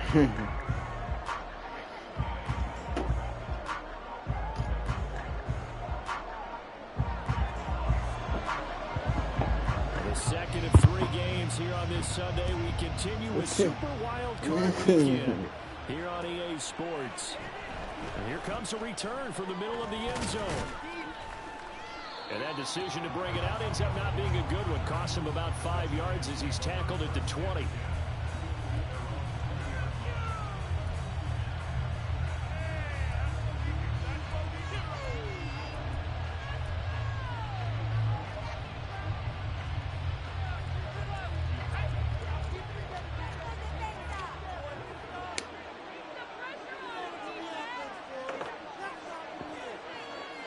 The second of 3 games here on this Sunday. We continue with Super Wild Card Weekend here on EA Sports. And here comes a return from the middle of the end zone. And that decision to bring it out ends up not being a good one. Costs him about 5 yards as he's tackled at the 20.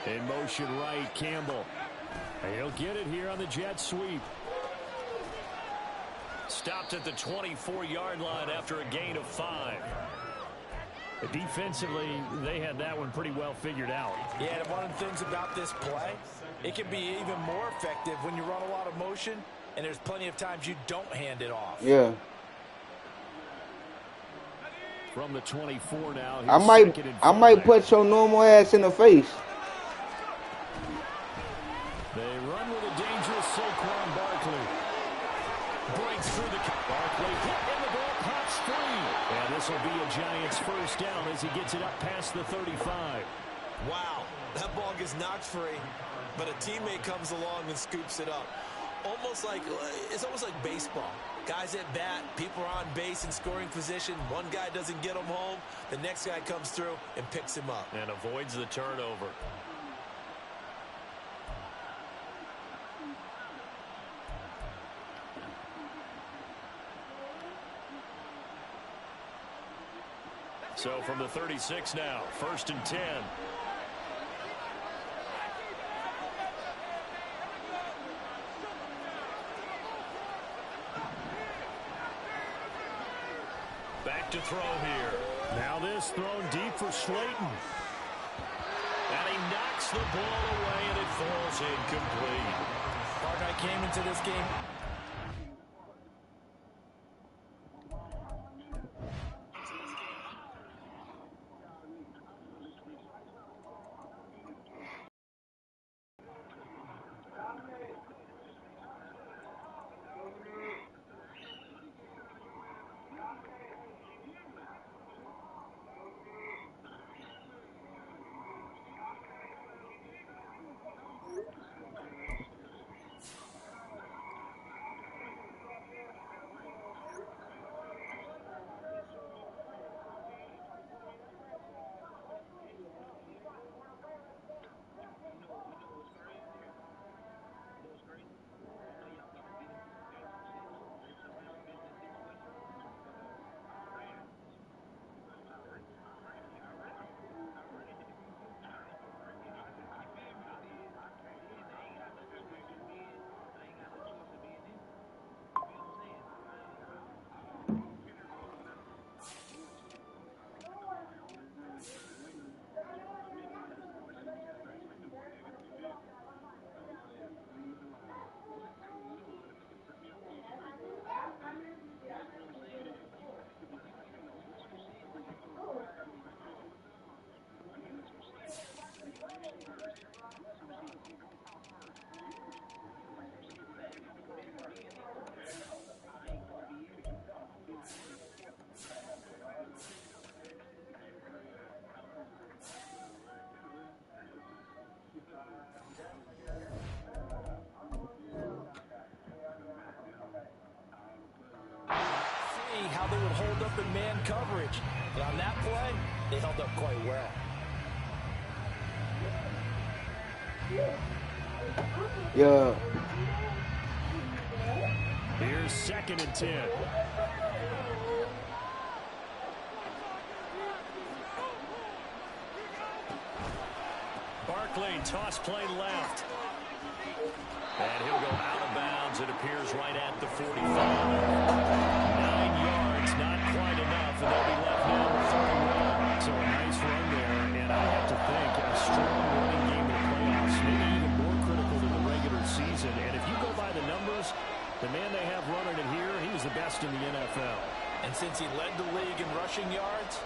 In motion right, Campbell. And he'll get it here on the jet sweep. Stopped at the 24-yard line after a gain of 5. Defensively, they had that one pretty well figured out. Yeah, and one of the things about this play, it can be even more effective when you run a lot of motion, and there's plenty of times you don't hand it off. Yeah. From the 24 now. I might put your normal ass in the face. They run with a dangerous Saquon Barkley. Breaks through the Barkley hit and the ball pops free. And this will be a Giants first down as he gets it up past the 35. Wow, that ball gets knocked free, but a teammate comes along and scoops it up. It's almost like baseball. Guys at bat, people are on base in scoring position. One guy doesn't get him home. The next guy comes through and picks him up. And avoids the turnover. So from the 36 now, 1st and 10. Back to throw here. Now this thrown deep for Slayton. And he knocks the ball away and it falls incomplete. Hawkeye came into this game. How they would hold up in man coverage. But on that play, they held up quite well. Yeah. Here's 2nd and 10. Barkley, toss play left. And he'll go out of bounds. It appears right at the 45. 9 yards, not quite enough, and they'll be left now with 31. So a nice run there, and I have to think a strong running game in the playoffs, maybe even more critical than the regular season. And if you go by the numbers, the man they have running it here, he was the best in the NFL. And since he led the league in rushing yards.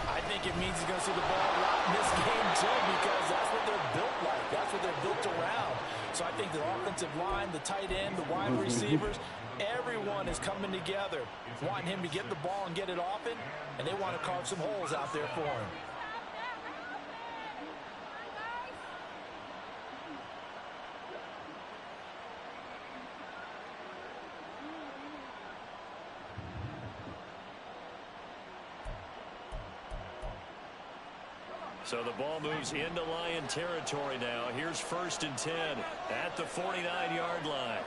I think it means he's going to see the ball a lot in this game, too, because that's what they're built like. That's what they're built around. So I think the offensive line, the tight end, the wide receivers, everyone is coming together, wanting him to get the ball and get it often, and they want to carve some holes out there for him. So the ball moves into Lion territory now. Here's 1st and 10 at the 49-yard line.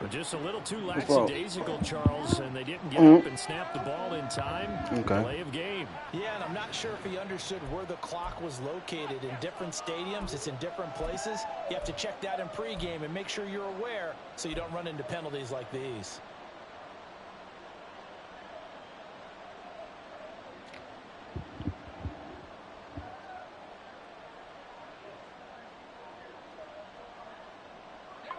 But just a little too lackadaisical, Charles, and they didn't get up and snap the ball in time. Delay of game. Yeah, and I'm not sure if he understood where the clock was located. In different stadiums, it's in different places. You have to check that in pregame and make sure you're aware so you don't run into penalties like these.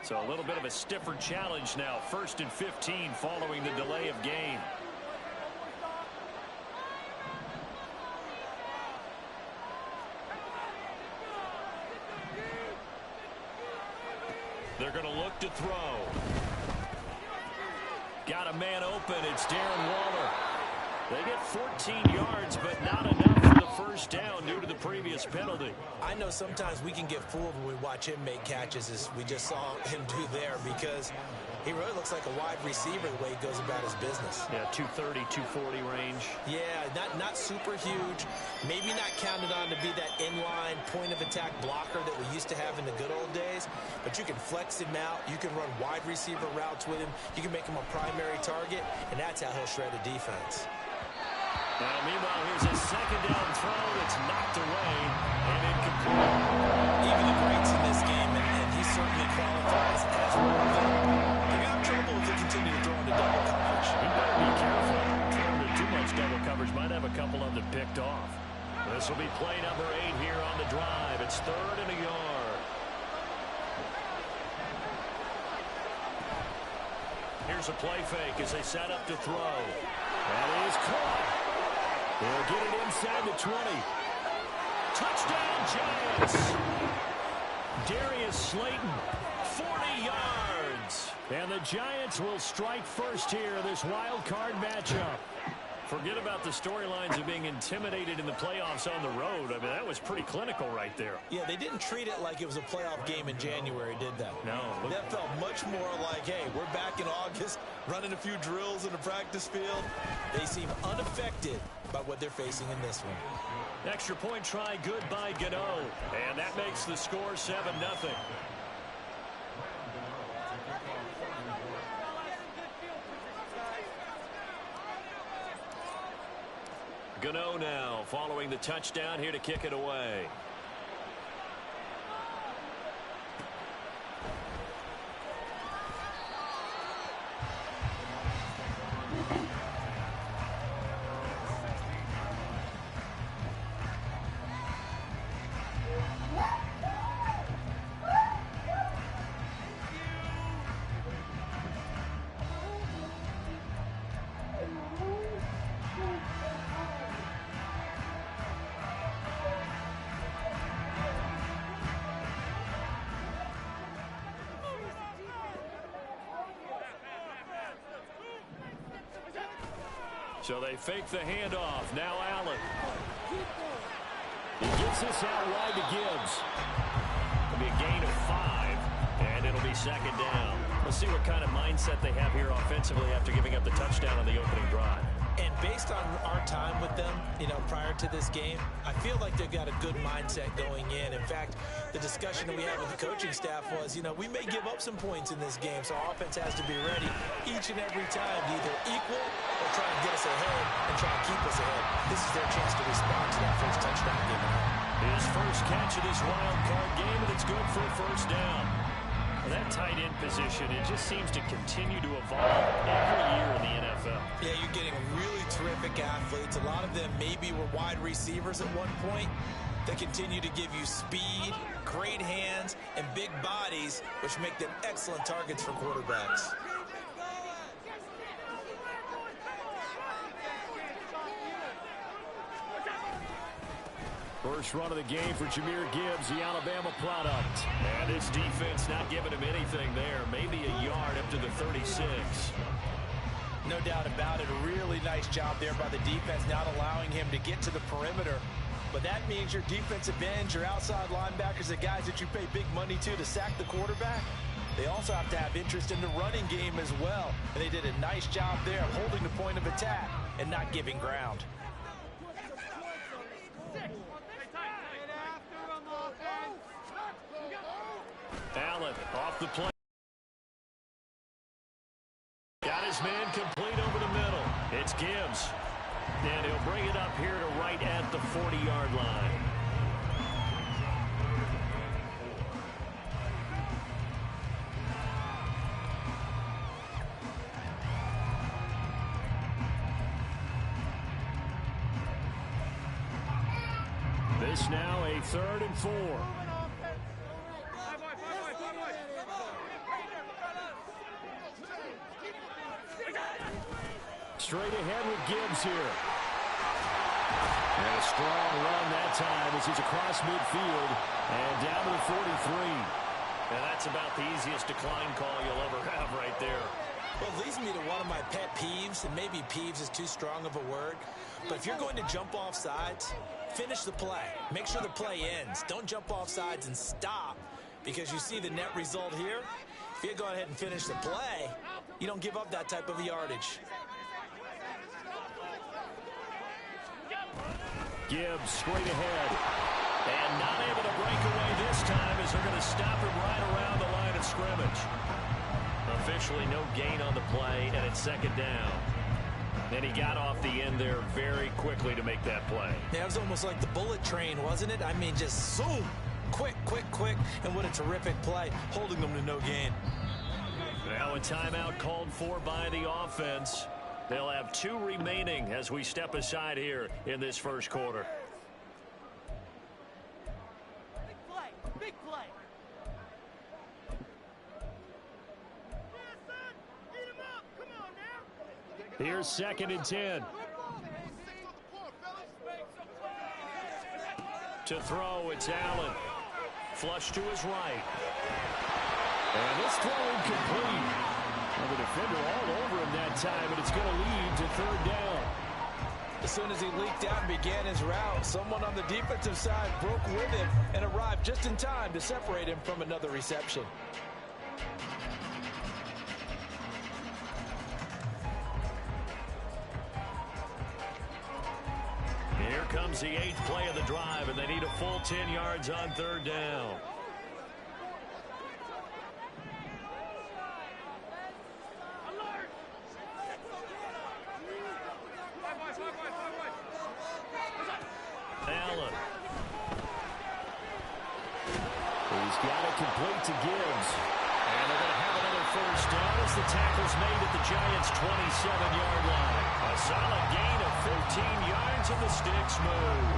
So a little bit of a stiffer challenge now. 1st and 15 following the delay of game. They're going to look to throw. Got a man open. It's Darren Waller. They get 14 yards, but not enough for the 1st down due to the previous penalty. I know sometimes we can get fooled when we watch him make catches, as we just saw him do there, because he really looks like a wide receiver the way he goes about his business. Yeah, 230, 240 range. Yeah, not super huge. Maybe not counted on to be that inline point-of-attack blocker that we used to have in the good old days, but you can flex him out. You can run wide receiver routes with him. You can make him a primary target, and that's how he'll shred a defense. Now, meanwhile, here's a 2nd down throw that's knocked away and incomplete. Even the greats in this game, and he certainly qualifies as one of them. They got trouble if they continue to throw into double coverage. He better be careful. Throwing into too much double coverage might have a couple of them picked off. This will be play number 8 here on the drive. It's 3rd and a yard. Here's a play fake as they set up to throw. That is caught. They'll get it inside the 20. Touchdown, Giants. Darius Slayton, 40 yards. And the Giants will strike first here in this wild card matchup. Forget about the storylines of being intimidated in the playoffs on the road. I mean, that was pretty clinical right there. Yeah, they didn't treat it like it was a playoff game in January, did they? No. That felt much more like, hey, we're back in August, running a few drills in the practice field. They seem unaffected by what they're facing in this one. Extra point try good by Gano. And that makes the score 7-0. Gano now following the touchdown here to kick it away. So they fake the handoff. Now Allen. He gets this out wide to Gibbs. It'll be a gain of 5, and it'll be 2nd down. Let's see what kind of mindset they have here offensively after giving up the touchdown on the opening drive. And based on our time with them, prior to this game, I feel like they've got a good mindset going in. In fact, the discussion that we had with the coaching staff was, we may give up some points in this game, so our offense has to be ready each and every time to either equal or try and get us ahead and try and keep us ahead. This is their chance to respond to that first touchdown given up. His first catch of this wild card game, and it's good for a 1st down. That tight end position, it just seems to continue to evolve every year in the NFL. Yeah, you're getting really terrific athletes. A lot of them maybe were wide receivers at one point. They continue to give you speed, great hands, and big bodies, which make them excellent targets for quarterbacks. First run of the game for Jahmyr Gibbs, the Alabama product. And this defense not giving him anything there. Maybe a yard up to the 36. No doubt about it. A really nice job there by the defense, not allowing him to get to the perimeter. But that means your defensive ends, your outside linebackers, the guys that you pay big money to sack the quarterback, they also have to have interest in the running game as well. And they did a nice job there of holding the point of attack and not giving ground. Allen off the play. Got his man complete over the middle. It's Gibbs. And he'll bring it up here to right at the 40-yard line. This now a 3rd and 4. Straight ahead with Gibbs here. And a strong run that time as he's across midfield and down to the 43. And that's about the easiest decline call you'll ever have right there. Well, it leads me to one of my pet peeves, and maybe peeves is too strong of a word, but if you're going to jump off sides, finish the play. Make sure the play ends. Don't jump off sides and stop, because you see the net result here. If you go ahead and finish the play, you don't give up that type of yardage. Gibbs straight ahead. And not able to break away this time as they're going to stop him right around the line of scrimmage. Officially no gain on the play, and it's 2nd down. And he got off the end there very quickly to make that play. Yeah, it was almost like the bullet train, wasn't it? I mean, just zoom. Quick, quick, quick. And what a terrific play, holding them to no gain. Now a timeout called for by the offense. They'll have 2 remaining as we step aside here in this first quarter. Big play. Big play. Here's 2nd and 10. To throw, it's Allen. Flush to his right. And this throw incomplete. And the defender all over him that time, and it's going to lead to 3rd down. As soon as he leaked out and began his route, someone on the defensive side broke with him and arrived just in time to separate him from another reception. Here comes the 8th play of the drive, and they need a full 10 yards on 3rd down. Allen. He's got it complete to Gibbs. And they're going to have another 1st down as the tackle's made at the Giants' 27-yard line. A solid gain of 15 yards and the sticks move.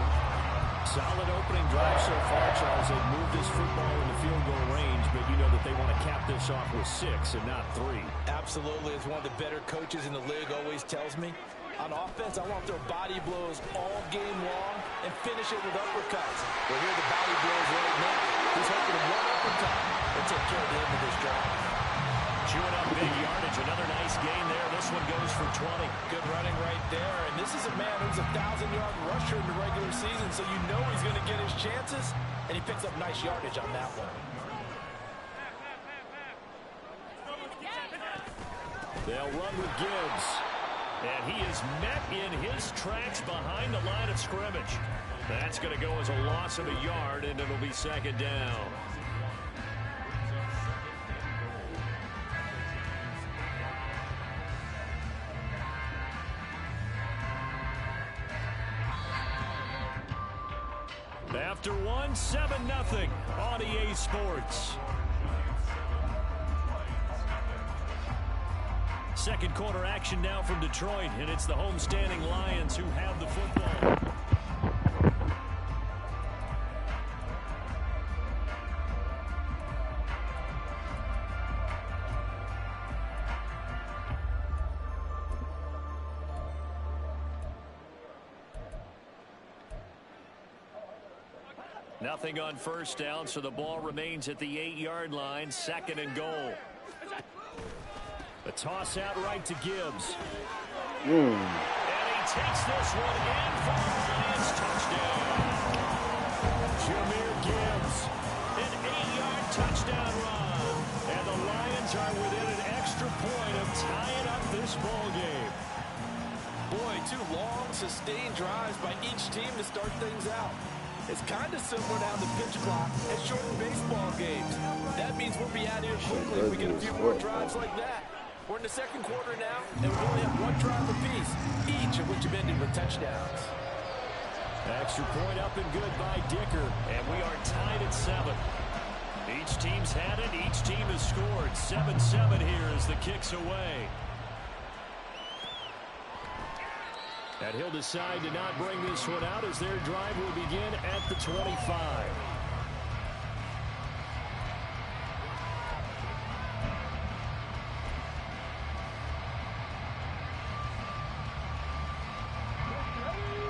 Solid opening drive so far, Charles. They've moved this football into field goal range, but you know that they want to cap this off with 6 and not 3. Absolutely. As one of the better coaches in the league always tells me, on offense, I want their body blows all game long and finish it with uppercuts. Well, here the body blows right now. He's hoping to one uppercut and take care of the end of this drive. Chewing up big yardage. Another nice gain there. This one goes for 20. Good running right there. And this is a man who's a 1,000-yard rusher in the regular season, so you know he's going to get his chances, and he picks up nice yardage on that one. They'll run with Gibbs. And he is met in his tracks behind the line of scrimmage. That's going to go as a loss of a yard, and it'll be 2nd down. After one, 7-0 on EA Sports. Second quarter action now from Detroit, and it's the homestanding Lions who have the football. Nothing on first down, so the ball remains at the 8-yard line, 2nd and goal. The toss out right to Gibbs. And he takes this one in for a Lions touchdown. Jahmyr Gibbs, an 8-yard touchdown run. And the Lions are within an extra point of tying up this ball game. Boy, 2 long, sustained drives by each team to start things out. It's kind of similar to how the pitch clock at shortened baseball games. That means we'll be out here quickly if we get a few more drives like that. We're in the 2nd quarter now, and we only have 1 drive apiece, each of which have ended with touchdowns. Extra point up and good by Dicker, and we are tied at 7. Each team's had it. Each team has scored. 7-7 here as the kick's away. And he'll decide to not bring this one out as their drive will begin at the 25.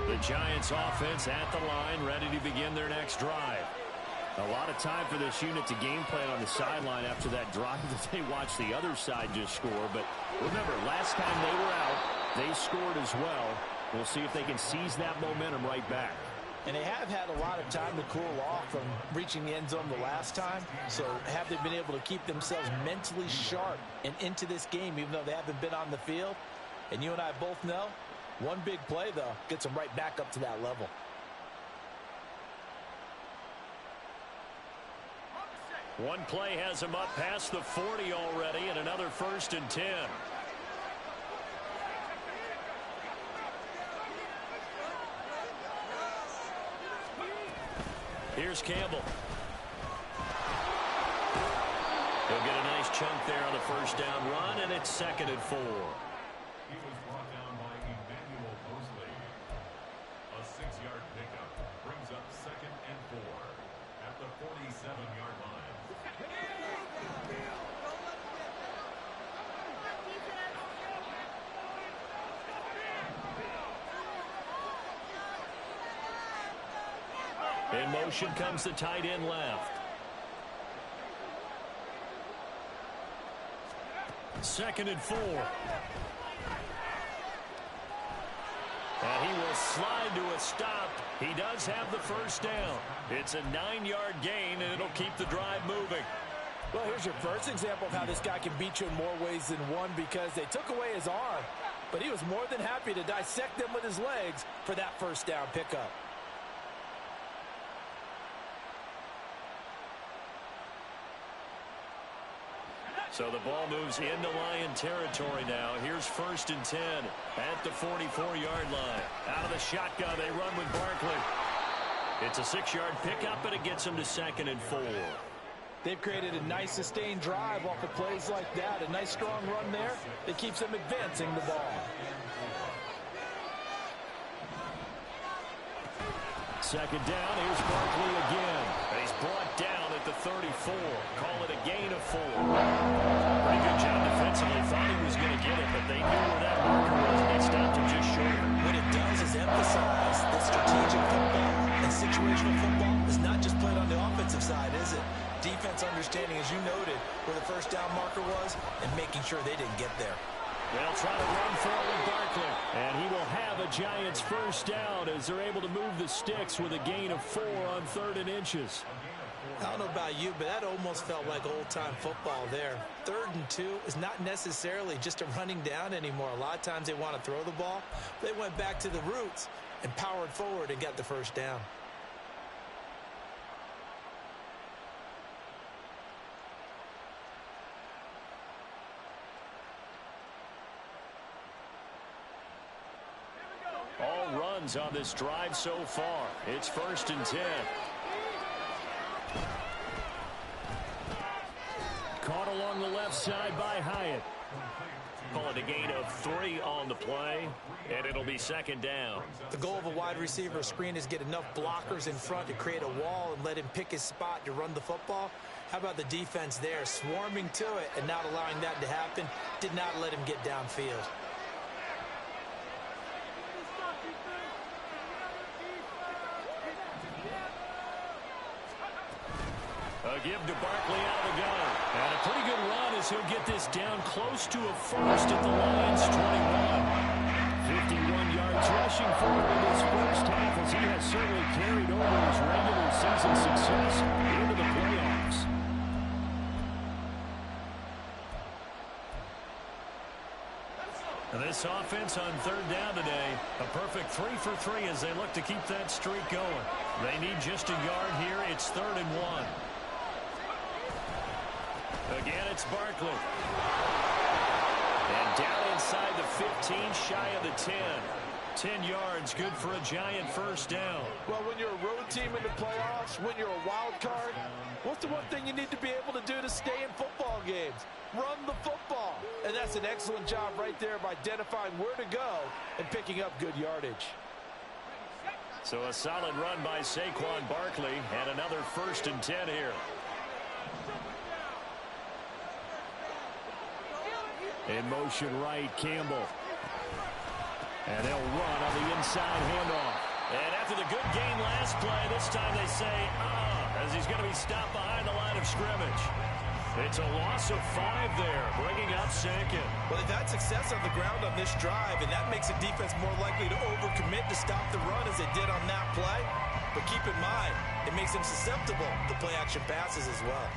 The Giants offense at the line, ready to begin their next drive. A lot of time for this unit to game plan on the sideline after that drive that they watched the other side just score. But remember, last time they were out, they scored as well. We'll see if they can seize that momentum right back. And they have had a lot of time to cool off from reaching the end zone the last time. So have they been able to keep themselves mentally sharp and into this game even though they haven't been on the field? And you and I both know, one big play, though, gets them right back up to that level. One play has them up past the 40 already, and another 1st and 10. Here's Campbell. He'll get a nice chunk there on the 1st down run, and it's 2nd and 4. He was brought down by Emmanuel Mosley. A 6-yard pickup brings up 2nd and 4 at the 47-yard line. In motion comes the tight end left. 2nd and 4. And he will slide to a stop. He does have the 1st down. It's a 9-yard gain, and it'll keep the drive moving. Well, here's your first example of how this guy can beat you in more ways than one because they took away his arm, but he was more than happy to dissect them with his legs for that 1st down pickup. So the ball moves into Lion territory now. Here's 1st and 10 at the 44-yard line. Out of the shotgun, they run with Barkley. It's a 6-yard pickup, and it gets them to 2nd and 4. They've created a nice sustained drive off of plays like that. A nice strong run there that keeps them advancing the ball. 2nd down. Here's Barkley again. He's brought down at the 34. Call it a gain of 4. Pretty good job defensively. Thought he was going to get it, but they knew where that marker was, and they stopped him just short. What it does is emphasize that strategic football and situational football is not just played on the offensive side, is it? Defense understanding, as you noted, where the 1st down marker was and making sure they didn't get there. They'll try to run forward Barkley. And he will have a Giants 1st down as they're able to move the sticks with a gain of 4 on 3rd and inches. I don't know about you, but that almost felt like old-time football there. 3rd and 2 is not necessarily just a running down anymore. A lot of times they want to throw the ball. They went back to the roots and powered forward and got the 1st down. All runs on this drive so far. It's 1st and 10. Caught along the left side by Hyatt. Call it a gain of 3 on the play, and it'll be 2nd down. The goal of a wide receiver screen is get enough blockers in front to create a wall and let him pick his spot to run the football. How about the defense there, swarming to it and not allowing that to happen? Did not let him get downfield. A give to Barkley out of the gun. And a pretty good run as he'll get this down close to a first at the Lions' 21. 51 yards rushing for him in this first half as he has certainly carried over his regular season success into the playoffs. This offense on third down today, a perfect 3 for 3 as they look to keep that streak going. They need just a yard here. It's 3rd and 1. Again, it's Barkley. And down inside the 15, shy of the 10. 10 yards, good for a Giant first down. Well, when you're a road team in the playoffs, when you're a wild card, what's the one thing you need to be able to do to stay in football games? Run the football. And that's an excellent job right there of identifying where to go and picking up good yardage. So a solid run by Saquon Barkley and another 1st and 10 here. In motion right, Campbell. And they'll run on the inside handoff. And after the good gain last play, this time they say, as he's going to be stopped behind the line of scrimmage. It's a loss of 5 there, bringing up 2nd. Well, they've had success on the ground on this drive, and that makes the defense more likely to overcommit to stop the run as they did on that play. But keep in mind, it makes them susceptible to play-action passes as well.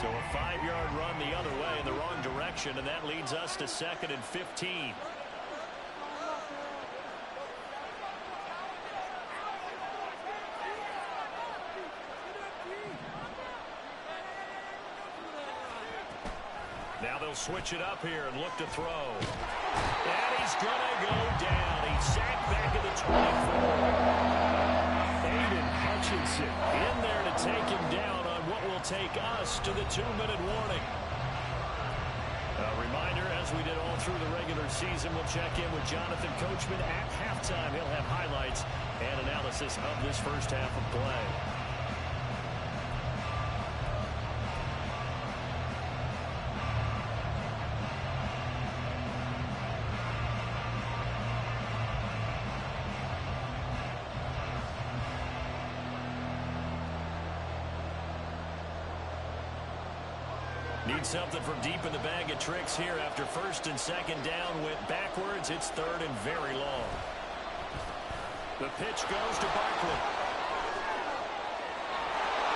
So a 5-yard run the other way in the wrong direction, and that leads us to 2nd and 15. Now they'll switch it up here and look to throw. And he's going to go down. He's sacked back at the 24. Aiden Hutchinson in there to take him down on what will take us to the 2-minute warning. A reminder, as we did all through the regular season, we'll check in with Jonathan Coachman at halftime. He'll have highlights and analysis of this first half of play. Need something from deep in the bag of tricks here after 1st and 2nd down. Went backwards. It's 3rd and very long. The pitch goes to Barkley.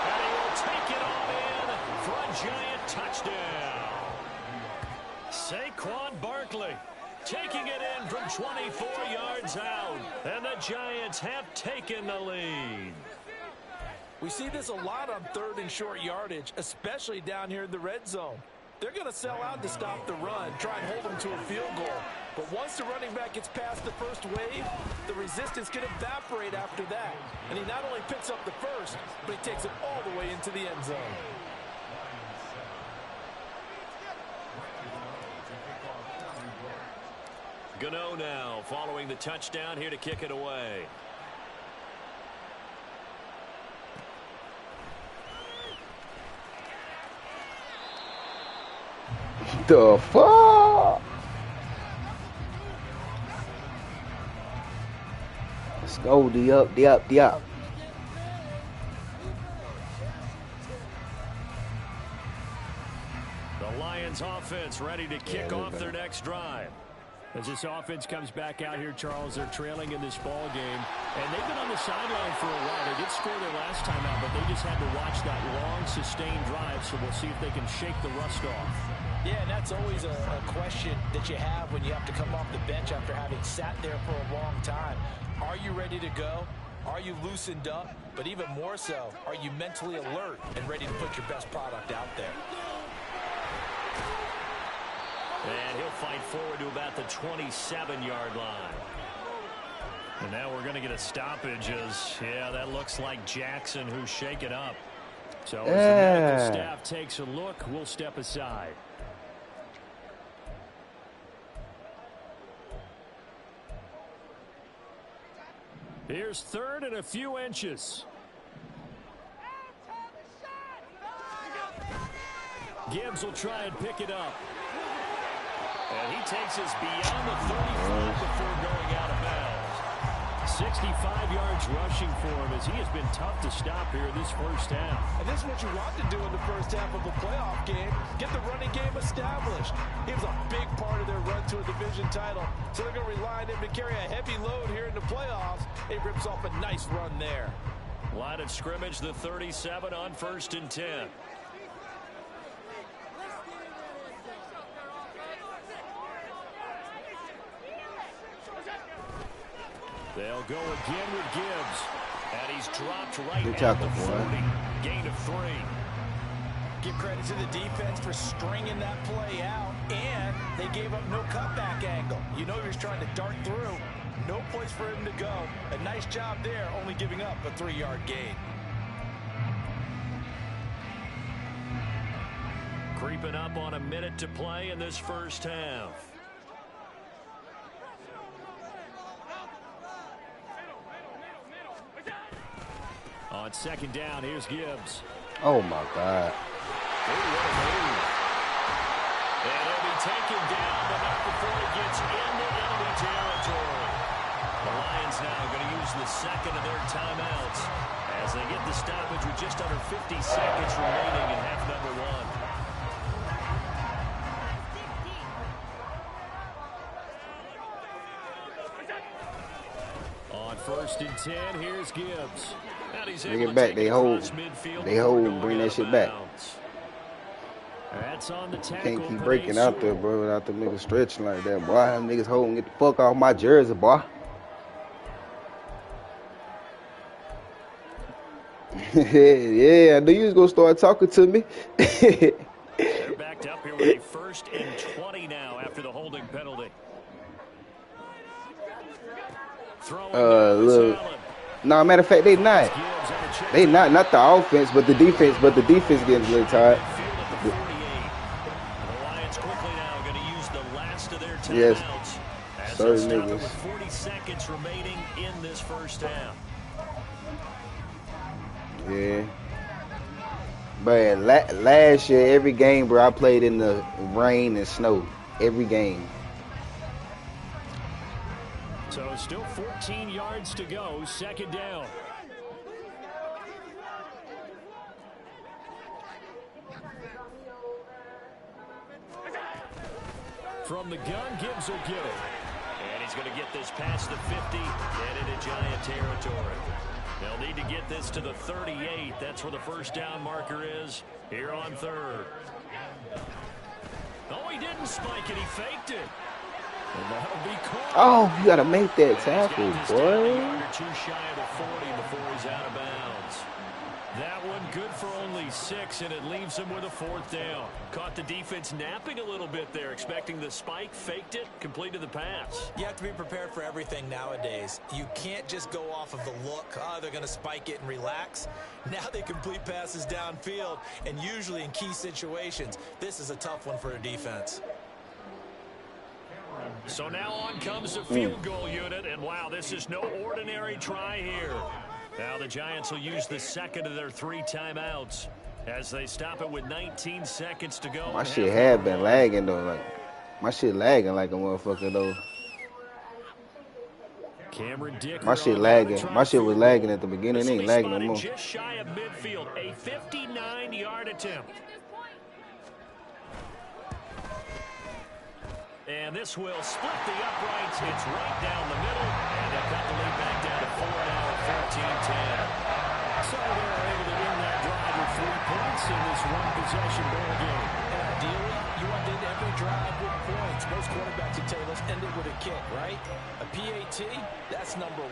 And he will take it all in for a Giant touchdown. Saquon Barkley taking it in from 24 yards out. And the Giants have taken the lead. We see this a lot on 3rd and short yardage, especially down here in the red zone. They're going to sell out to stop the run, try and hold them to a field goal. But once the running back gets past the first wave, the resistance can evaporate after that. And he not only picks up the first, but he takes it all the way into the end zone. Gano now following the touchdown here to kick it away. The fuck? Let's go, the up. The Lions offense ready to kick off their next drive. As this offense comes back out here, Charles, they're trailing in this ball game. And they've been on the sideline for a while. They did score their last time out, but they just had to watch that long, sustained drive. So we'll see if they can shake the rust off. Yeah, and that's always a question that you have when you have to come off the bench after having sat there for a long time. Are you ready to go? Are you loosened up? But even more so, are you mentally alert and ready to put your best product out there? And he'll fight forward to about the 27-yard line. And now we're going to get a stoppage as, that looks like Jackson who's shaken up. So as the medical staff takes a look, we'll step aside. Here's 3rd and a few inches. Gibbs will try and pick it up. And he takes us beyond the 35 before going out of bounds. 65 yards rushing for him as he has been tough to stop here in this first half. And this is what you want to do in the first half of a playoff game. Get the running game established. He was a big part of their run to a division title. So they're going to rely on him to carry a heavy load here in the playoffs. He rips off a nice run there. Line of scrimmage, the 37 on 1st and 10. They'll go again with Gibbs. And he's dropped right at the 40. Gain of 3. Give credit to the defense for stringing that play out, and they gave up no cutback angle. You know he was trying to dart through. No place for him to go. A nice job there, only giving up a 3-yard gain. Creeping up on a minute to play in this first half. On 2nd down, here's Gibbs. Oh, my God. And he'll be taken down, but not before he gets into enemy territory. The Lions now going to use the second of their timeouts as they get the stoppage with just under 50 seconds remaining in half number 1. On 1st and 10, here's Gibbs. Bring it back. They hold, bring that shit back. That's on the Can't keep breaking out there, bro, without the niggas stretching like that. Boy, them niggas holding, get the fuck off my jersey, boy. Yeah, I knew you was going to start talking to me. They're backed up here with a 1st and 20 now after the holding penalty. Look. No, matter of fact, they not. They not the offense, but the defense. But the defense getting a little tired. The Lions quickly now going to use the last of their timeouts. Yes. Certain niggas. With 40 seconds remaining in this first half. Yeah. But last year, every game, bro, I played in the rain and snow. Every game. So still 14 yards to go, 2nd down. From the gun, Gibbs will get it. And he's going to get this past the 50 and into Giant territory. They'll need to get this to the 38. That's where the first down marker is here on 3rd. Oh, he didn't spike it. He faked it. And that'll be caught. Oh, you got to make that tackle, boy. Too shy of the 40 before he's out of bounds. That one good for only 6, and it leaves him with a 4th down. Caught the defense napping a little bit there, expecting the spike, faked it, completed the pass. You have to be prepared for everything nowadays. You can't just go off of the look. Oh, they're going to spike it and relax. Now they complete passes downfield, and usually in key situations, this is a tough one for a defense. So now on comes the field goal unit, and wow, this is no ordinary try here. Now the Giants will use the second of their 3 timeouts as they stop it with 19 seconds to go. My shit had been lagging, though. Like, my shit lagging like a motherfucker, though. Cameron Dicker. My shit lagging. My shit was lagging at the beginning. It ain't lagging no more. Just shy of midfield, a 59-yard attempt. And this will split the uprights. It's right down the middle. And they've got the lead back down to 4 now at 14-10. So they're able to win that drive with 3 points in this one-possession ball game. And ideally, you want to end every drive with points. Most quarterbacks would tell you, let's end it with a kick, right? A PAT, that's number 1.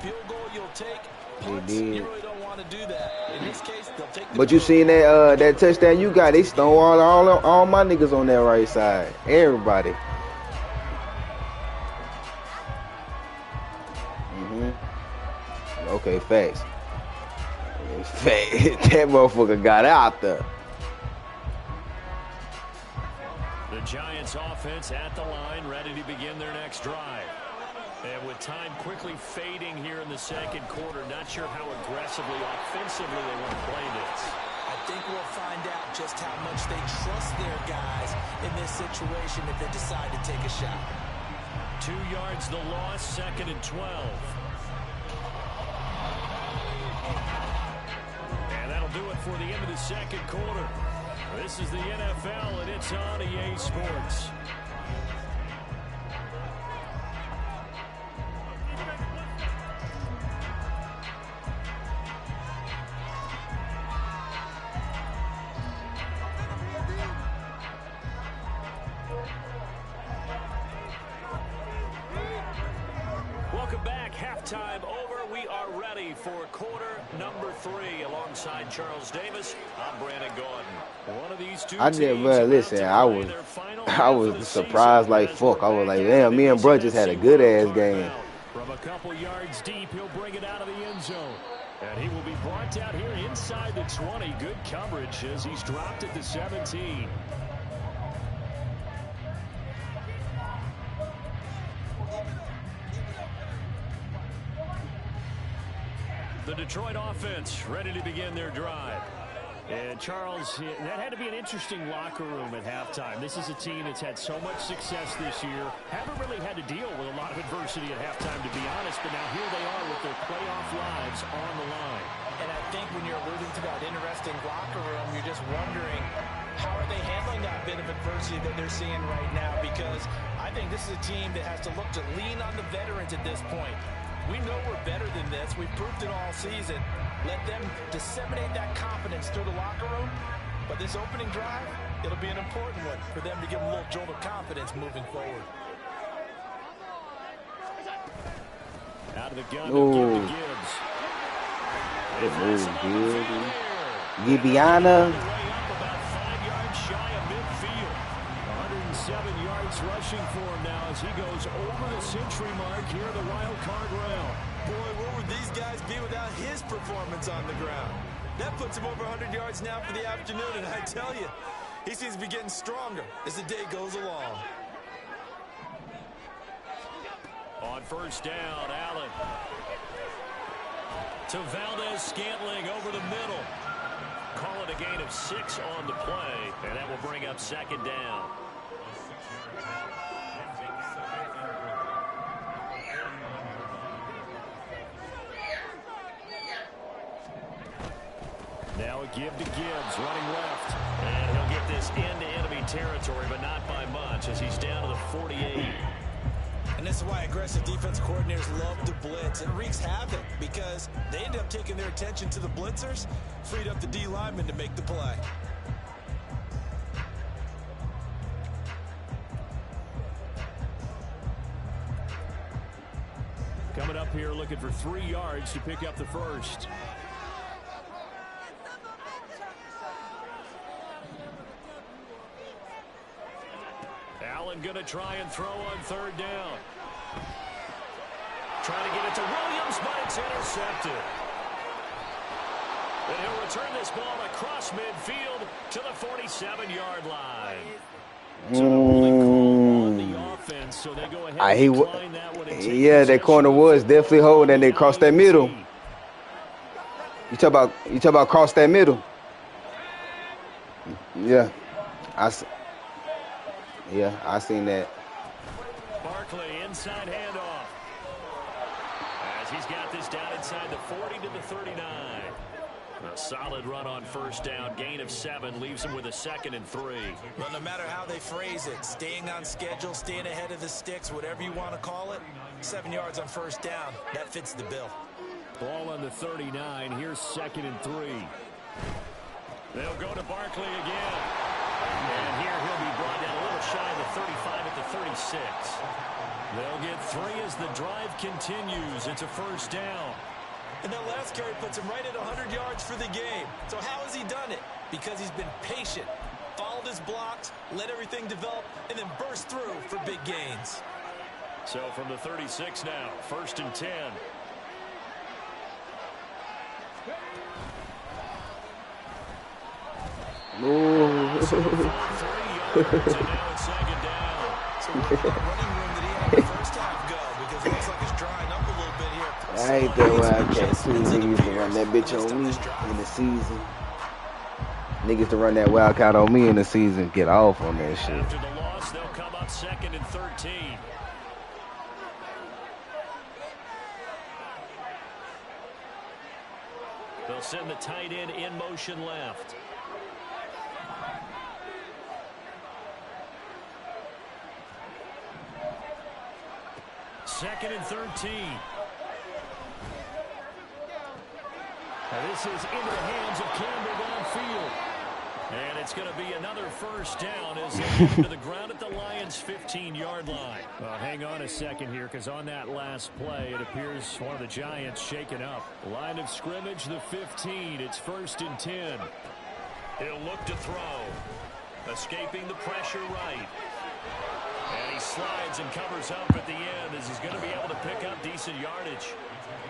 Field goal you'll take. Punts, you really don't want to do that. In this case, they'll take the But you seen that that touchdown you got? They stole all my niggas on that right side. Everybody. Okay, facts. That motherfucker got out there. The Giants offense at the line, ready to begin their next drive. And with time quickly fading here in the second quarter, not sure how aggressively, offensively they want to play this. I think we'll find out just how much they trust their guys in this situation if they decide to take a shot. 2 yards the loss, 2nd and 12. And that'll do it for the end of the second quarter. This is the NFL, and it's on EA Sports. Welcome back. Halftime over. We are ready for quarter number 3. Alongside Charles Davis, I'm Brandon Gordon. One of these two I teams didn't, bro. about Listen, to I play was, their final I half of the was surprised season like as fuck. I we're was like, back damn, at me and the bro just had a SEC good Wild ass Card game. round. From a couple yards deep, he'll bring it out of the end zone. And he will be brought down here inside the 20. Good coverage as he's dropped at the 17. The Detroit offense ready to begin their drive. And Charles, that had to be an interesting locker room at halftime. This is a team that's had so much success this year. Haven't really had to deal with a lot of adversity at halftime, to be honest. But now here they are with their playoff lives on the line. And I think when you're alluding to that interesting locker room, you're just wondering, how are they handling that bit of adversity that they're seeing right now? Because I think this is a team that has to look to lean on the veterans at this point. We know we're better than this. We've proved it all season. Let them disseminate that confidence through the locker room. But this opening drive, it'll be an important one for them to give them a little jolt of confidence moving forward. Out of the gun, they'll give to Gibbs. Good move, Gibbs. Gibbiana. Way up about 5 yards shy of midfield. 107 yards rushing for him now as he goes over the century mark here in the wild card round. Boy, where would these guys be without his performance on the ground? That puts him over 100 yards now for the afternoon, and I tell you, he seems to be getting stronger as the day goes along. On first down, Allen. To Valdez-Scantling over the middle. Call it a gain of 6 on the play, and that will bring up second down. Now a give to Gibbs, running left. And he'll get this into enemy territory, but not by much as he's down to the 48. And this is why aggressive defense coordinators love to blitz. It wreaks havoc because they end up taking their attention to the blitzers, freed up the D lineman to make the play. Coming up here looking for 3 yards to pick up the first. Allen going to try and throw on third down. Trying to get it to Williams, but it's intercepted. And he'll return this ball across midfield to the 47-yard line. So on the offense, so they go ahead and decline that one and take that corner was definitely holding, and they crossed that middle. You talk about cross that middle. Yeah, I seen that. Barkley inside handoff. As he's got this down inside the 40 to the 39. A solid run on first down. Gain of 7 leaves him with a 2nd and 3. Well, no matter how they phrase it, staying on schedule, staying ahead of the sticks, whatever you want to call it, 7 yards on first down, that fits the bill. Ball on the 39. Here's 2nd and 3. They'll go to Barkley again. And here he'll be brought down a little shy of the 35 at the 36. They'll get 3 as the drive continues. It's a first down. And that last carry puts him right at 100 yards for the game. So how has he done it? Because he's been patient, followed his blocks, let everything develop, and then burst through for big gains. So from the 36 now, 1st and 10. Ooh. So 4 yards, and now it's 2nd down. So where'd that running room that he had in the first half go? Because it looks like it's drying up a little bit here. I ain't that Wildcat too. Niggas to run that bitch on me in the season. Niggas to run that Wildcat on me in the season. Get off on that shit. After the loss, they'll come up 2nd and 13. They'll send the tight end in motion left. Second and 13. Now this is into the hands of Campbell downfield. And it's going to be another first down as they get to the ground at the Lions' 15-yard line. Hang on a second here, because on that last play, it appears one of the Giants shaken up. Line of scrimmage, the 15. It's 1st and 10. He'll look to throw. Escaping the pressure right. And he slides and covers up at the end as he's going to be able to pick up decent yardage.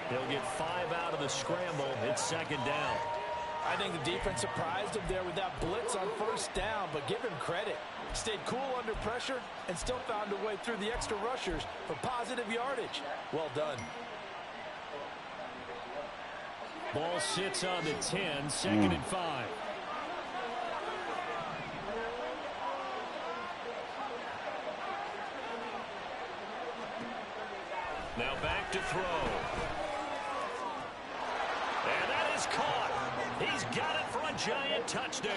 He'll get 5 out of the scramble. It's 2nd down. I think the defense surprised him there with that blitz on 1st down, but give him credit. Stayed cool under pressure and still found a way through the extra rushers for positive yardage. Well done. Ball sits on the 10, 2nd and 5. Now back to throw. And that is caught. He's got it for a Giant touchdown.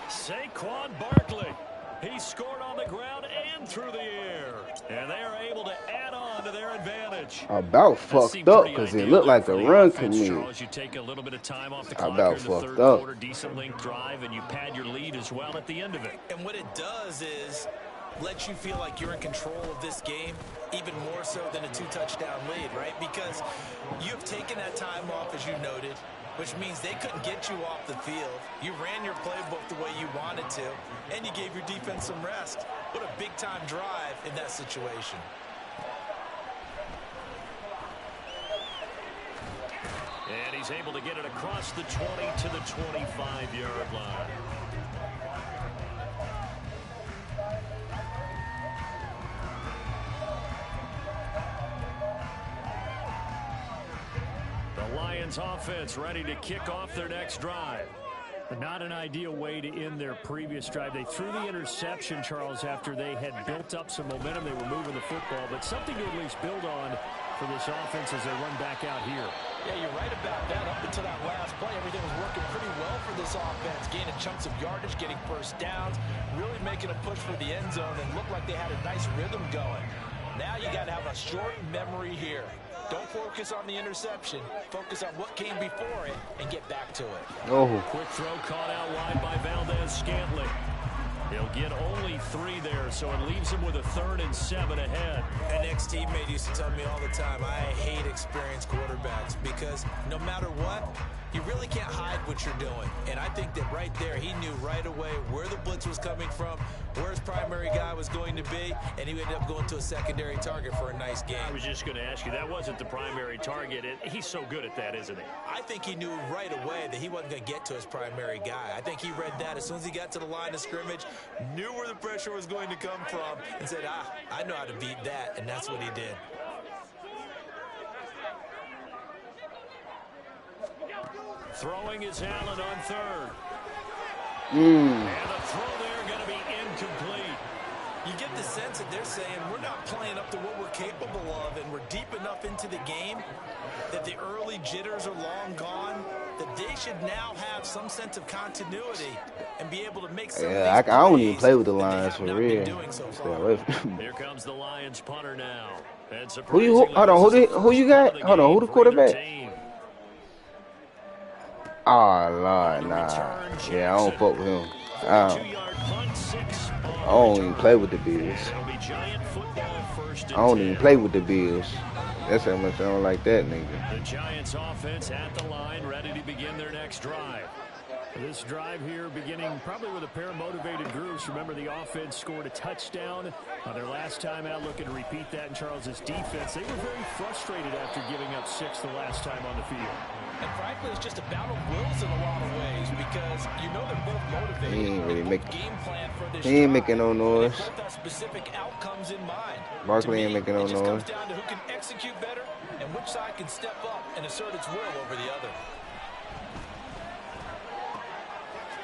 Saquon Barkley. He scored on the ground and through the air. And they are able to add on to their advantage. About fucked up because it looked like a run committed. Charles, you take a little bit of time off the clock About in the fucked third up. quarter, decent length drive, and you pad your lead as well at the end of it. And what it does is let you feel like you're in control of this game, even more so than a 2-touchdown lead, right? Because you've taken that time off, as you noted, which means they couldn't get you off the field. You ran your playbook the way you wanted to, and you gave your defense some rest. What a big-time drive in that situation. And he's able to get it across the 20 to the 25-yard line. The Lions offense ready to kick off their next drive. But not an ideal way to end their previous drive. They threw the interception, Charles, after they had built up some momentum. They were moving the football, but something to at least build on for this offense as they run back out here. Yeah, you're right about that. Up until that last play, everything was working pretty well for this offense. Gaining chunks of yardage, getting first downs, really making a push for the end zone, and looked like they had a nice rhythm going. Now you got to have a short memory here. Don't focus on the interception. Focus on what came before it and get back to it. Oh. Quick throw caught out wide by Valdez-Scantling. He'll get only 3 there, so it leaves him with a 3rd and 7 ahead. An ex-teammate used to tell me all the time, I hate experienced quarterbacks because no matter what, you really can't hide what you're doing. And I think that right there, he knew right away where the blitz was coming from, where his primary guy was going to be, and he ended up going to a secondary target for a nice game. I was just going to ask you, that wasn't the primary target. He's so good at that, isn't he? I think he knew right away that he wasn't going to get to his primary guy. I think he read that as soon as he got to the line of scrimmage, knew where the pressure was going to come from, and said, I know how to beat that, and that's what he did. Throwing is Allen on 3rd. And the throw there going to be incomplete. You get the sense that they're saying we're not playing up to what we're capable of, and we're deep enough into the game that the early jitters are long gone, that they should now have some sense of continuity and be able to make some I don't even play with the Lions for real. Here comes the Lions punter now. And Who you got? Hold on, who the quarterback? Oh, Lord, nah. Yeah, I don't fuck with him. I don't even play with the Bills. I don't even play with the Bills. That's how much I don't like that nigga. The Giants offense at the line, ready to begin their next drive. This drive here beginning probably with a pair of motivated groups. Remember, the offense scored a touchdown on their last time out, looking to repeat that in Charles's defense. They were very frustrated after giving up 6 the last time on the field. And frankly, it's just a battle of wills in a lot of ways because you know they're both motivated. He ain't really making. Game plan for this He ain't drive. making no noise. Both have specific outcomes in mind. Barkley To ain't me, making no it just noise. comes down to who can execute better and which side can step up and assert its will over the other.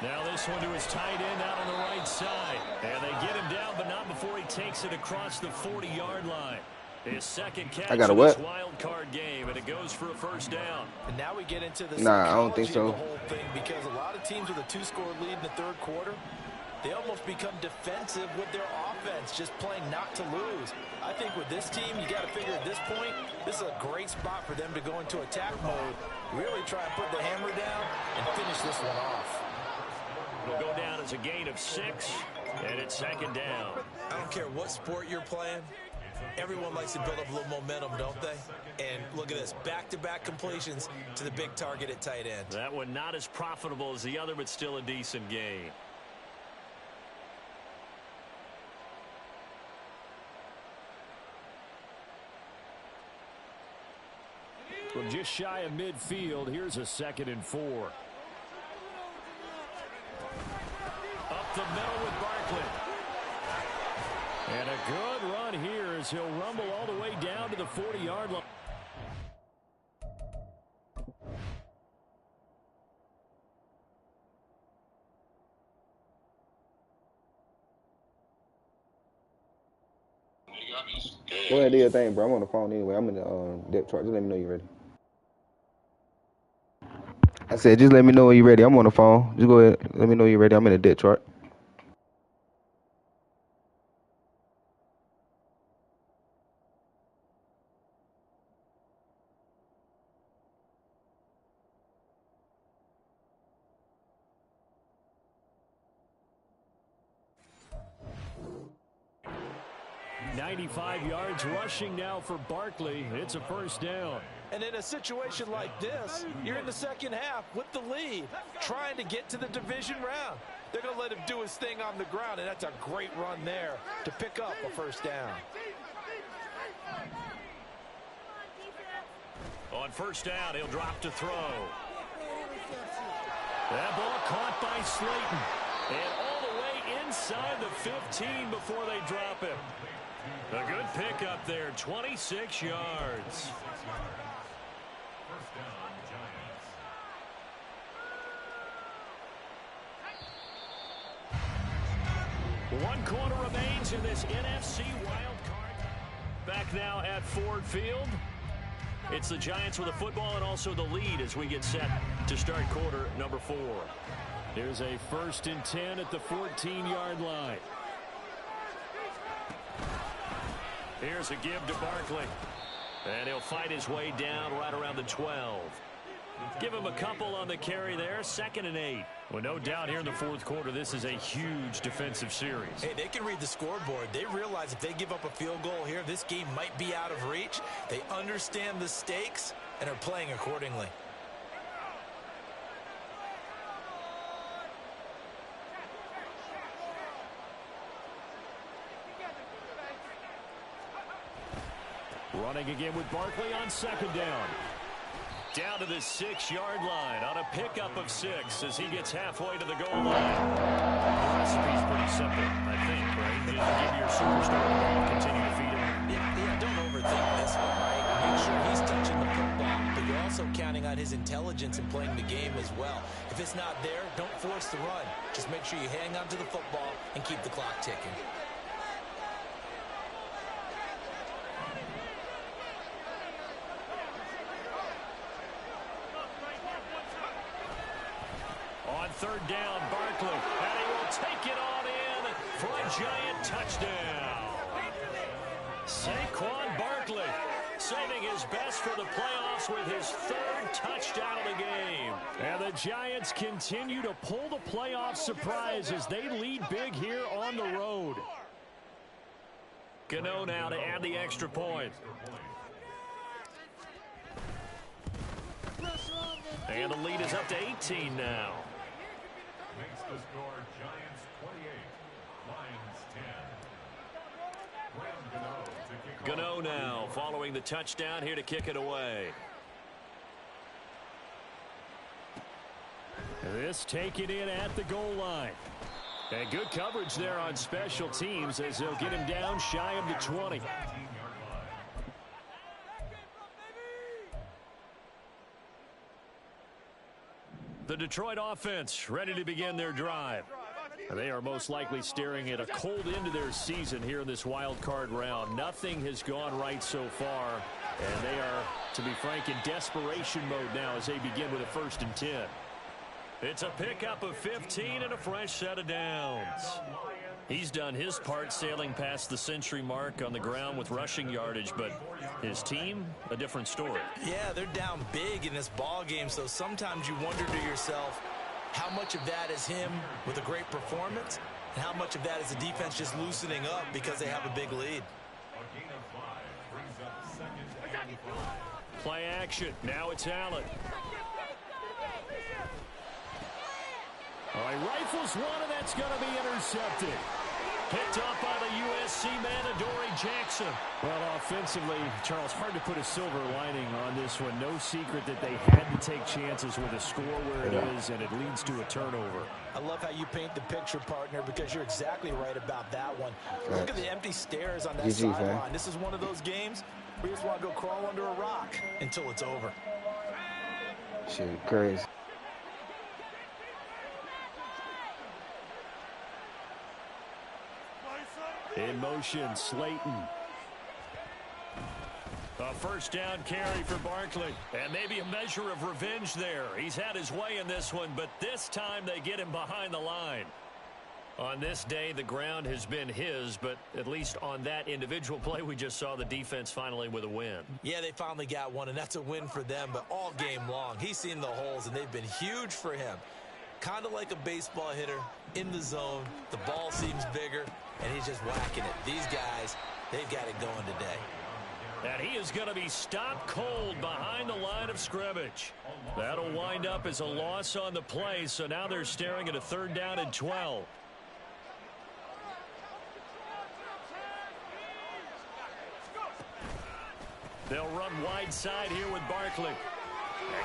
Now this one to his tight end out on the right side. And they get him down, but not before he takes it across the 40-yard line. His second I catch got a of this what? wild card game, and it goes for a first down. And now we get into the Nah, I don't think psychology of so. the whole thing, because a lot of teams with a 2-score lead in the third quarter, they almost become defensive with their offense, just playing not to lose. I think with this team, you got to figure at this point, this is a great spot for them to go into attack mode, really try and put the hammer down and finish this one off. It'll go down as a gain of 6, and it's second down. I don't care what sport you're playing. Everyone likes to build up a little momentum, don't they? And look at this, back-to-back completions to the big target at tight end. That one not as profitable as the other, but still a decent gain. From just shy of midfield, here's a 2nd and 4. Up the middle with Barkley. And a good run here as he'll rumble all the way down to the 40-yard line. Go ahead, do your thing, bro. I'm on the phone anyway. I'm in the depth chart. Just let me know you're ready. I said, just let me know when you're ready. I'm on the phone. Just go ahead. Let me know you're ready. I'm in the depth chart. .95 yards rushing now for Barkley. It's a first down. And in a situation like this, you're in the second half with the lead, trying to get to the division round. They're going to let him do his thing on the ground, and that's a great run there to pick up a first down. On first down, he'll drop to throw. That ball caught by Slayton. And all the way inside the 15 before they drop him. A good pickup there, 26 yards. First down, Giants. One quarter remains in this NFC wild card. Back now at Ford Field. It's the Giants with the football and also the lead as we get set to start quarter number 4. Here's a 1st and 10 at the 14-yard line. Here's a give to Barkley. And he'll fight his way down right around the 12. Give him a couple on the carry there. 2nd and 8. Well, no doubt here in the fourth quarter, this is a huge defensive series. Hey, they can read the scoreboard. They realize if they give up a field goal here, this game might be out of reach. They understand the stakes and are playing accordingly. Running again with Barkley on 2nd down. Down to the 6-yard line on a pickup of 6 as he gets halfway to the goal line. The recipe's pretty simple, I think, right? Just give your superstar the ball and continue to feed him. Yeah, don't overthink this one, right? Make sure he's touching the football, but you're also counting on his intelligence in playing the game as well. If it's not there, don't force the run. Just make sure you hang on to the football and keep the clock ticking. On 3rd down, Barkley, and he will take it on in for a Giant touchdown. Saquon Barkley saving his best for the playoffs with his 3rd touchdown of the game. And the Giants continue to pull the playoff surprise as they lead big here on the road. Gano now to add the extra point. And the lead is up to 18 now. Makes the score Giants 28, Lions 10. Graham Gano to kick Gano off. now following the touchdown here to kick it away. This taken in at the goal line. And good coverage there on special teams as they'll get him down shy of the 20. 19-yard line. The Detroit offense ready to begin their drive. They are most likely staring at a cold end to their season here in this wild card round. Nothing has gone right so far, and they are, to be frank, in desperation mode now as they begin with a 1st and 10. It's a pickup of 15 and a fresh set of downs. He's done his part sailing past the century mark on the ground with rushing yardage, but his team, a different story. Yeah, they're down big in this ball game, so sometimes you wonder to yourself how much of that is him with a great performance and how much of that is the defense just loosening up because they have a big lead. Play action. Now it's Allen. All right, rifles one, and that's going to be intercepted. Picked up by the USC man, Adoree Jackson. Well, offensively, Charles, hard to put a silver lining on this one. No secret that they had to take chances with a score where it is, and it leads to a turnover. I love how you paint the picture, partner, because you're exactly right about that one. Look at the empty stares on that sideline. This is one of those games where you just want to go crawl under a rock until it's over. Shit, crazy. In motion, Slayton. A 1st down carry for Barkley. And maybe a measure of revenge there. He's had his way in this one, but this time they get him behind the line. On this day, the ground has been his, but at least on that individual play, we just saw the defense finally with a win. Yeah, they finally got one, and that's a win for them, but all game long, he's seen the holes, and they've been huge for him. Kind of like a baseball hitter in the zone. The ball seems bigger, and he's just whacking it. These guys, they've got it going today. And he is going to be stopped cold behind the line of scrimmage. That'll wind up as a loss on the play, so now they're staring at a 3rd down and 12. They'll run wide side here with Barkley.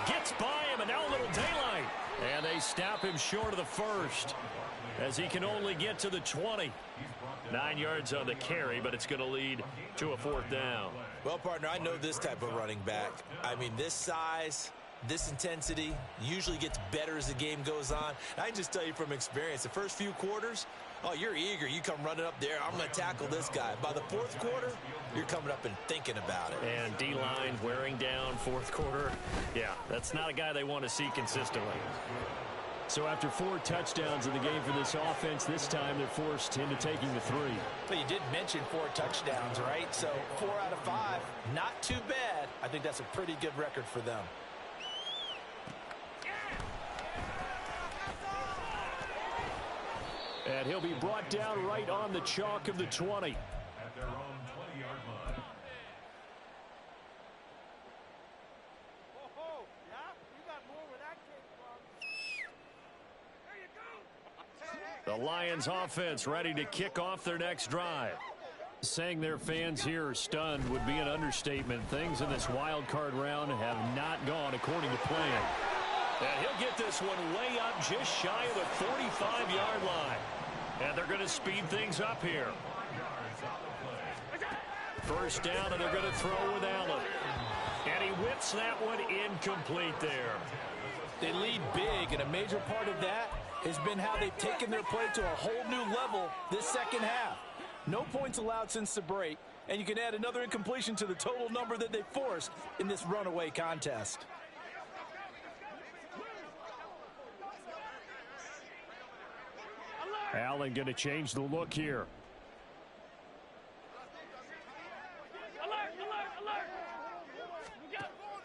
Gets by him, and now a little daylight. And they stop him short of the 1st as he can only get to the 20. 9 yards on the carry, but it's going to lead to a 4th down. Well, partner, I know this type of running back. I mean, this size, this intensity usually gets better as the game goes on. I can just tell you from experience, the first few quarters, oh, you're eager. You come running up there. I'm going to tackle this guy. By the 4th quarter, you're coming up and thinking about it. And D-line wearing down 4th quarter. Yeah, that's not a guy they want to see consistently. So after 4 touchdowns in the game for this offense, this time they're forced into taking the 3. But you did mention 4 touchdowns, right? So 4 out of 5, not too bad. I think that's a pretty good record for them. And he'll be brought down right on the chalk of the 20. At their own 20-yard line. The Lions offense ready to kick off their next drive. Saying their fans here are stunned would be an understatement. Things in this wild card round have not gone according to plan. And he'll get this one way up just shy of the 45-yard line. And they're going to speed things up here. 1st down, and they're going to throw with Allen. And he whips that one incomplete there. They lead big, and a major part of that has been how they've taken their play to a whole new level this 2nd half. No points allowed since the break, and you can add another incompletion to the total number that they forced in this runaway contest. Allen going to change the look here.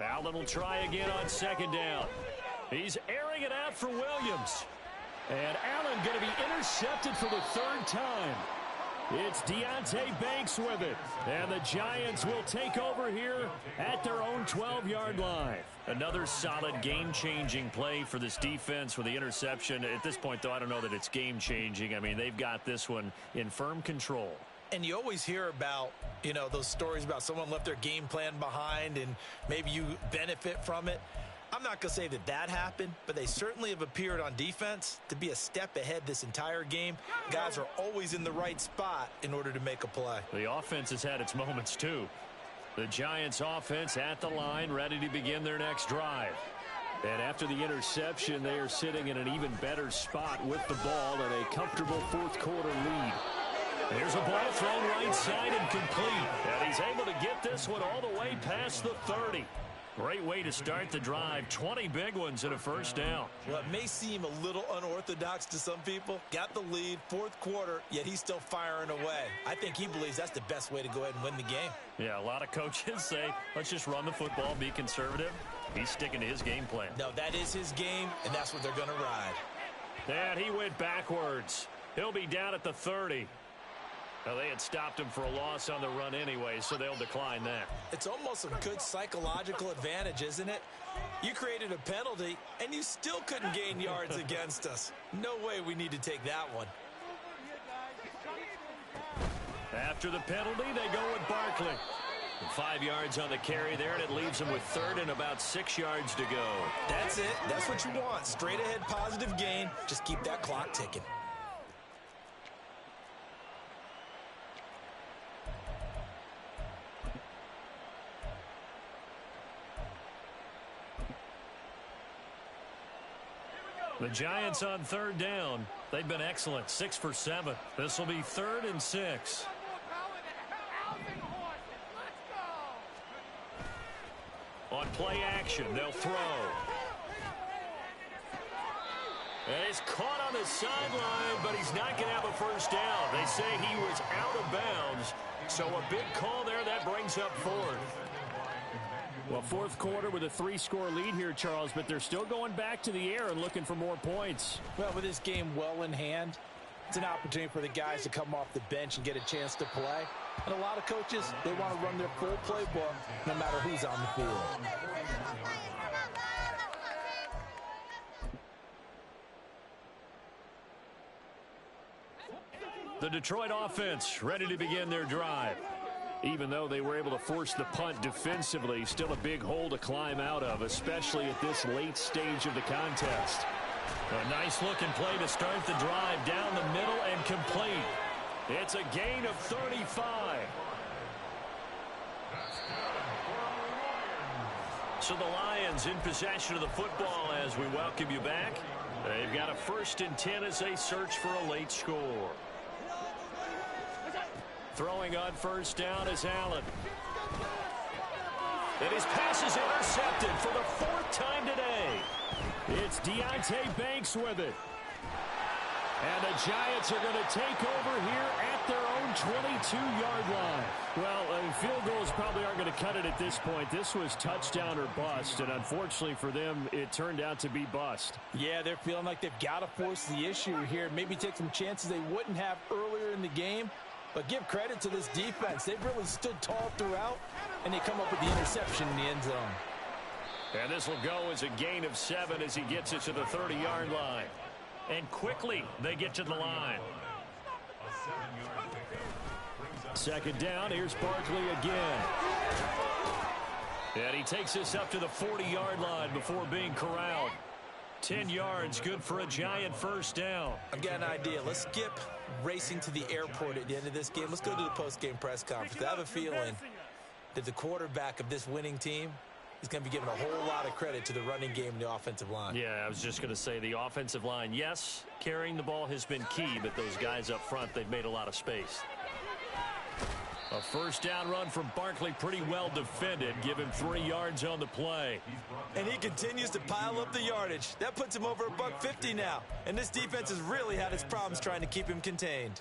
Allen will try again on 2nd down. He's airing it out for Williams. And Allen going to be intercepted for the 3rd time. It's Deonte Banks with it. And the Giants will take over here at their own 12-yard line. Another solid game-changing play for this defense with the interception. At this point, though, I don't know that it's game-changing. I mean, they've got this one in firm control. And you always hear about, you know, those stories about someone left their game plan behind and maybe you benefit from it. I'm not going to say that that happened, but they certainly have appeared on defense to be a step ahead this entire game. Guys are always in the right spot in order to make a play. The offense has had its moments, too. The Giants offense at the line, ready to begin their next drive. And after the interception, they are sitting in an even better spot with the ball and a comfortable fourth quarter lead. There's a ball thrown right side and complete. And he's able to get this one all the way past the 30. Great way to start the drive. 20 big ones and a first down. Well, it may seem a little unorthodox to some people. Got the lead, fourth quarter, yet he's still firing away. I think he believes that's the best way to go ahead and win the game. Yeah, a lot of coaches say, let's just run the football, be conservative. He's sticking to his game plan. No, that is his game, and that's what they're going to ride. And he went backwards. He'll be down at the 30. Now, they had stopped him for a loss on the run anyway, so they'll decline that. It's almost a good psychological advantage, isn't it? You created a penalty, and you still couldn't gain yards against us. No way we need to take that one. After the penalty, they go with Barkley. 5 yards on the carry there, and it leaves them with third and about 6 yards to go. That's it. That's what you want. Straight ahead positive gain. Just keep that clock ticking. The Giants on third down. They've been excellent. 6 for 7. This will be 3rd and 6. On play action, they'll throw. And he's caught on the sideline, but he's not going to have a first down. They say he was out of bounds. So a big call there. That brings up 4th. Well, fourth quarter with a 3-score lead here, Charles, but they're still going back to the air and looking for more points. Well, with this game well in hand, it's an opportunity for the guys to come off the bench and get a chance to play. And a lot of coaches, they want to run their full playbook no matter who's on the field. The Detroit offense ready to begin their drive. Even though they were able to force the punt defensively, still a big hole to climb out of, especially at this late stage of the contest. A nice-looking play to start the drive down the middle and complete. It's a gain of 35. So the Lions in possession of the football as we welcome you back. They've got a 1st and 10 as they search for a late score. Throwing on first down is Allen. And his pass is intercepted for the 4th time today. It's Deonte Banks with it. And the Giants are going to take over here at their own 22-yard line. Well, field goals probably aren't going to cut it at this point. This was touchdown or bust, and unfortunately for them, it turned out to be bust. Yeah, they're feeling like they've got to force the issue here. Maybe take some chances they wouldn't have earlier in the game. But give credit to this defense. They've really stood tall throughout, and they come up with the interception in the end zone. And this will go as a gain of 7 as he gets it to the 30-yard line. And quickly, they get to the line. 2nd down, here's Barkley again. And he takes this up to the 40-yard line before being corralled. 10 yards, good for a Giant first down. I've got an idea. Let's skip racing to the airport at the end of this game. Let's go to the post-game press conference. I have a feeling that the quarterback of this winning team is going to be given a whole lot of credit to the running game and the offensive line. Yeah, I was just going to say the offensive line, yes, carrying the ball has been key, but those guys up front, they've made a lot of space. A first down run from Barkley, pretty well defended. Give him 3 yards on the play. And he continues to pile up the yardage. That puts him over $150 now. And this defense has really had its problems trying to keep him contained.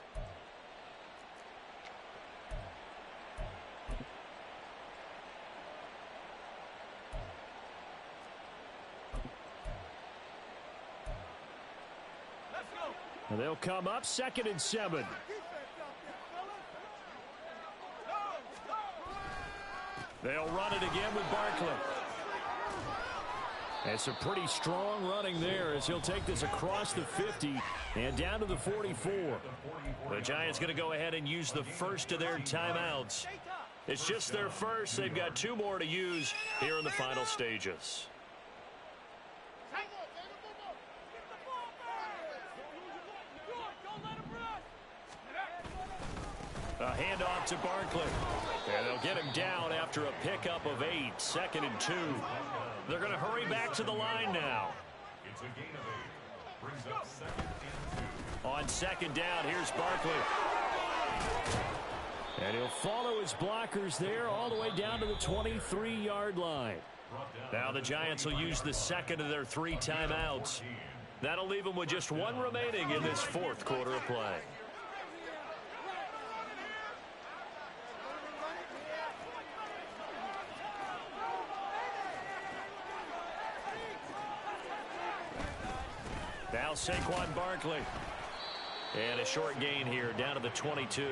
And they'll come up 2nd and 7. They'll run it again with Barkley. It's a pretty strong running there as he'll take this across the 50 and down to the 44. The Giants going to go ahead and use the first of their timeouts. It's just their first. They've got 2 more to use here in the final stages. A handoff to Barkley. And they'll get him down after a pickup of 8, 2nd and 2. They're going to hurry back to the line now. It's a gain of 8. Brings up 2nd and 2. On 2nd down, here's Barkley. And he'll follow his blockers there all the way down to the 23-yard line. Now the Giants will use the second of their 3 timeouts. That'll leave them with just 1 remaining in this 4th quarter of play. Now Saquon Barkley. And a short gain here down to the 22.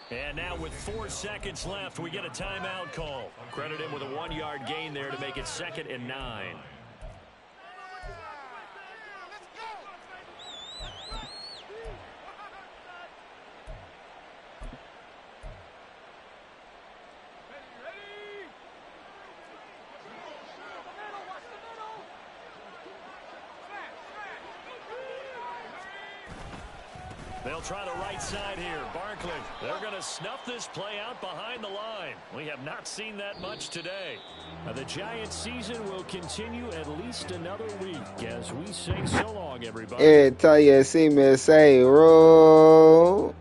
And now with 4 seconds left, we get a timeout call. Credit him with a 1-yard gain there to make it 2nd and 9. They'll try the right side here. Barkley. They're going to snuff this play out behind the line. We have not seen that much today. The Giants season will continue at least another week as we say so long, everybody. Tell you, see me say, roll.